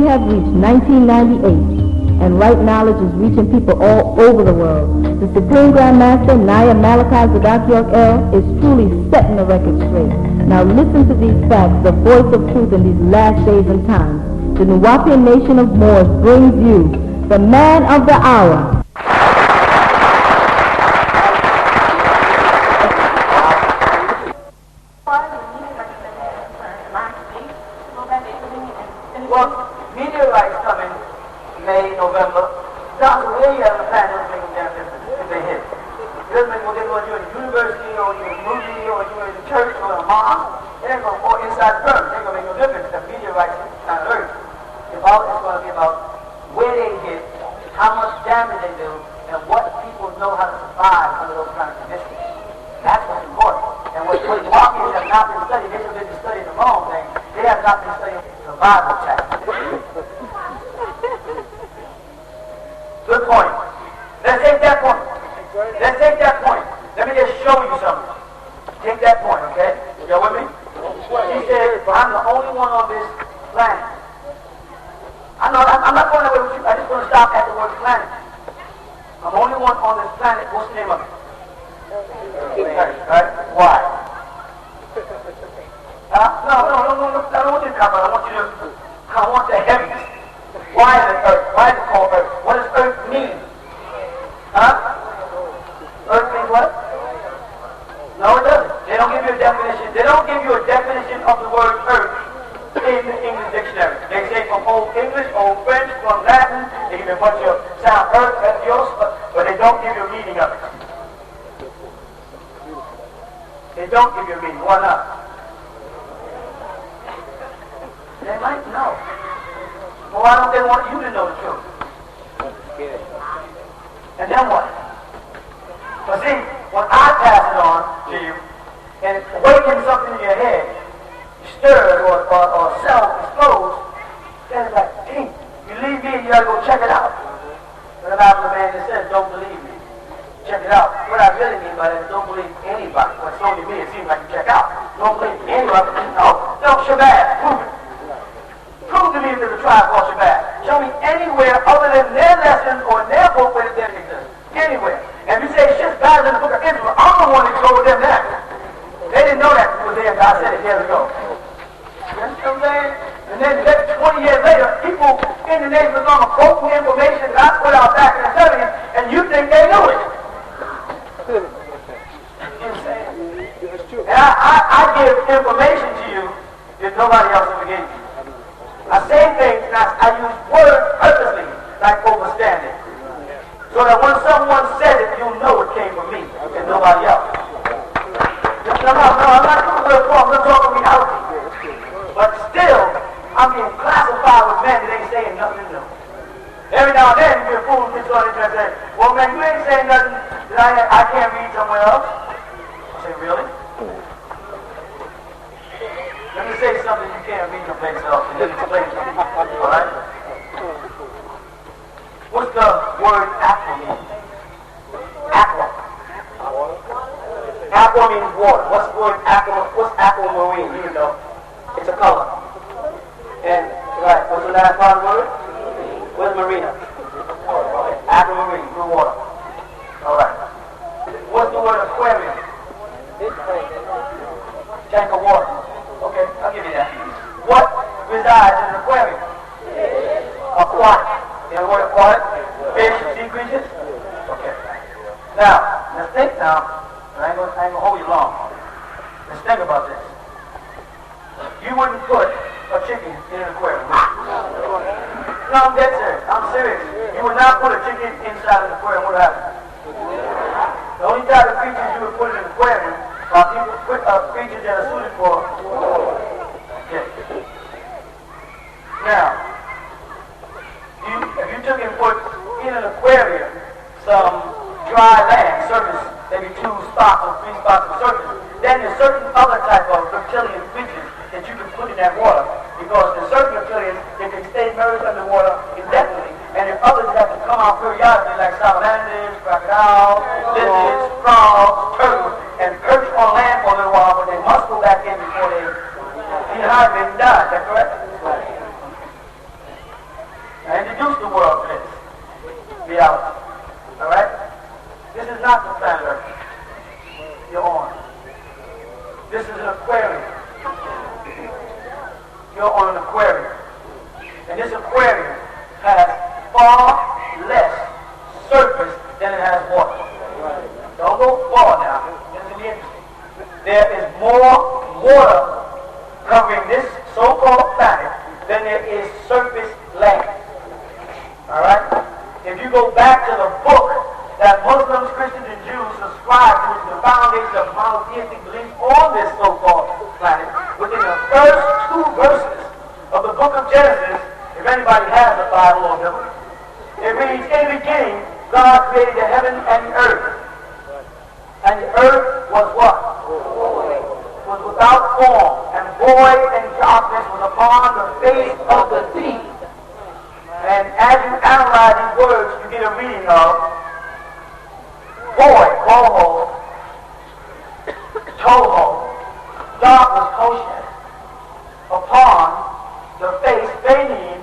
We have reached 1998, and right knowledge is reaching people all over the world. The Supreme Grand Master, Naya Malachi Zadakiok El, is truly setting the record straight. Now listen to these facts, the voice of truth in these last days and times. The Nuwapian Nation of Moors brings you the man of the hour. Well, meteorites coming May, November. Dr. William and the planet doesn't make a damn difference if they hit. It doesn't make no difference whether you're in a university or you're in a movie or you're in a church or in a mosque. It ain't going to, or inside the firm. It ain't going to make no difference. The meteorites on Earth. It's going to be about where they hit, how much damage they do, and what people know how to survive under those kind of conditions. That's what's important. And what Markets have not been studying, they've been studying the wrong thing. They have not been studying survival tactics. Good point. Let's take that point. Let's take that point. Let me just show you something. Take that point, okay? You with me? He said, I'm the only one on this planet. I'm not going away with you. I just want to stop at the word planet. I'm the only one on this planet. What's the name of it? Right? Why? No, I don't want you to cover. I want the heavens. Why is it Earth? Why is it called Earth? What does Earth mean? Earth means what? No, it doesn't. They don't give you a definition. They don't give you a definition of the word Earth in the English dictionary. They say from Old English, Old French, from Latin. They give you a bunch of sound Earth, but they don't give you a meaning of it. They don't give you a meaning. Why not? They might know. Well, why don't they want you to know the truth? And then what? But see, when I pass it on to you, and it's awakening something in your head, stirred or self-exposed, then it's like, hey, you leave me and you gotta go check it out. But the man that says, don't believe me. Check it out. What I really mean by that is don't believe anybody. When it's only me, it seems like you check out. Don't believe anybody. No, Shabbat, prove it. Prove to me if there's a tribe called Shabbat. Show me anywhere other than their lesson or their book where it doesn't exist. Anywhere. And if you say it's just better than the book of Israel, I'm the one that told them that. They didn't know that it was there. God said it years ago. You understand what I'm saying? And then 20 years later, people in the nation of Islam are quoting information that I put out back in the 70s, and you think they knew it. You know what I'm saying? And I give information to you that nobody else ever gave you. I say things and I use words purposely, like overstanding. So that when someone says it, you'll know it came from me and nobody else. No, I'm not doing real talk, I'm talking reality. But still, I'm being classified with men that ain't saying nothing new. Every now and then, you get a fool who gets on it and say, well, man, you ain't saying nothing that I can't read somewhere else. I say, really? Let me say something you can't read someplace else and then explain to me. All right? What's the word aqua mean? Aqua. Aqua means water. What's the word aqua? What's aquamarine? You know. It's a color. And, right, what's the last part of the word? Where's marina? Aquamarine, blue water. All right. What's the word aquarium? Tank of water. Okay, I'll give you that. What resides in an aquarium? Aquatic. You know what aquatic? Fish, sea creatures? Okay. Now, let's think now. I ain't gonna hold you long. Let's think about this. You wouldn't put a chicken in an aquarium. No, I'm dead serious. I'm serious. You would not put a chicken inside an aquarium. What would happen? The only type of creatures you would put in an aquarium are creatures that are suited for. Okay. Now, if you took and put in an aquarium some dry land, surface, maybe 2 spots or 3 spots of surface, then there's certain other type of reptilian creatures that you can put in that water, because there's certain reptilians that can stay merged underwater indefinitely, and there are others that have to come out periodically, like salamanders, crocodiles, lizards, frogs, turtles, and perch on land for a little while, but they must go back in before they dehydrate and die. Is that correct? introduced the world to this reality. All right? This is not the planet Earth you're on. This is an aquarium. You're on an aquarium. And this aquarium has far less surface than it has water. Don't go far now. This is interesting. There is more water covering this so-called planet than there is surface land. All right? If you go back to the book that Muslims, Christians, and Jews subscribe to, the foundation of monotheistic beliefs on this so-called planet, within the first 2 verses of the book of Genesis, if anybody has a Bible or them, it reads, in the beginning, God created the heaven and the earth. And the earth was what? Was without form, and void and darkness was upon the face of the deep. And as you analyze these words, you get a reading of void, boho, toho, darkness, kosher, upon the face, benin,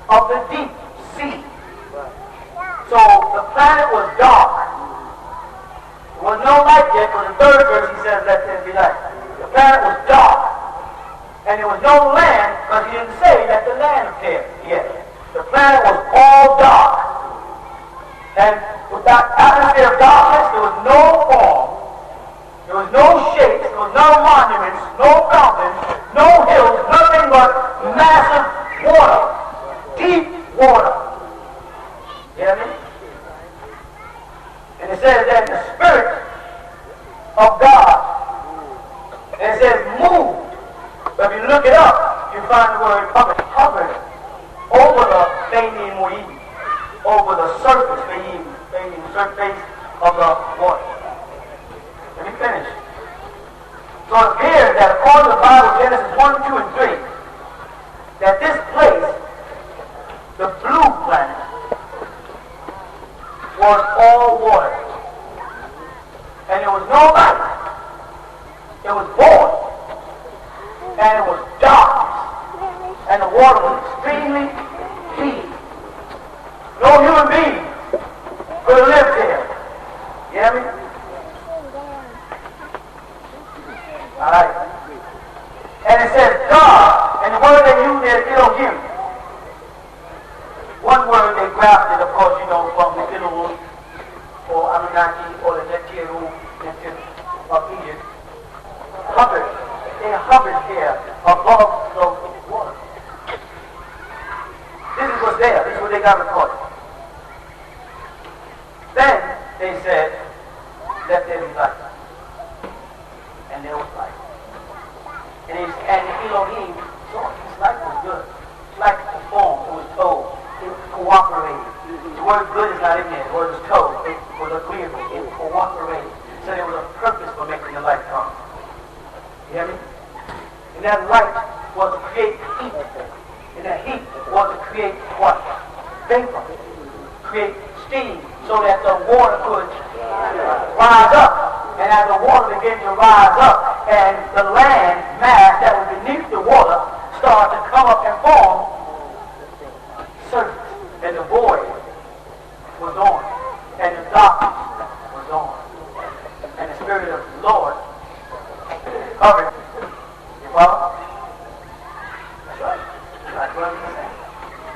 of the deep sea. So the planet was dark. There was no light yet, but the 3rd verse he says, let there be light. The planet was dark. And there was no land, because he didn't say that the land appeared yet. The planet was all dark. And with that atmosphere of darkness, there was no form, there was no shapes, there was no monuments, no fountains, no hills, nothing but massive water, deep water. You hear me? And it says that the Spirit of God, and it says moved. But if you look it up, you find the word hovered over the Benin Moïse, over the surface, Benin surface of the water. Let me finish. So it appears that according to the Bible, Genesis 1, 2, and 3, that this place, the blue planet, was all water. And there was no light. It was void. And it was dark. And the water was extremely deep. No human being could have lived there. You hear me? Alright. And it says God, and the word they use there is Elohim. One word they grafted, of course, you know, from the Elohim, or Anunnaki, or the Netiru, of Egypt. Hovered. They hovered here above the water. This is what's there. This is what they got recorded. Then they said, let there be light. And there was light. And Elohim saw his light was good. His light was formed. It was told. It cooperated. The word good is not in there. The word was told. It was agreeable. It cooperated. So there was a purpose for making the light come. You hear me? And that light was to create heat. And that heat was to create what? Vapor. Create steam so that the water could rise up. And as the water began to rise up and the land mass that was beneath the water started to come up and form, surface. And the void was on. And the darkness was on. And the Spirit of the Lord covered. You follow? That's right. That's what I'm saying.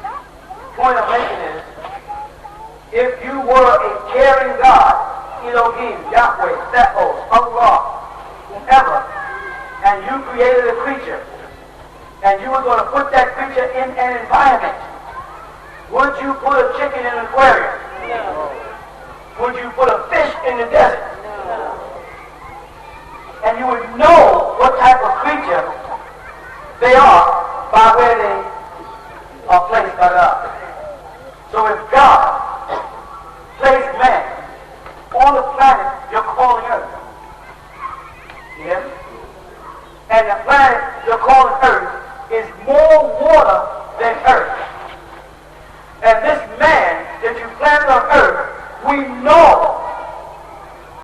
The point I'm making is, if you were a caring God, Elohim, Yahweh, Theos, Allah, whoever, and you created a creature, and you were going to put that creature in an environment, would you put a chicken in an aquarium? No. Would you put a fish in the desert? No. And you would know what type of creature they are by where they are placed by God. So if God placed man on the planet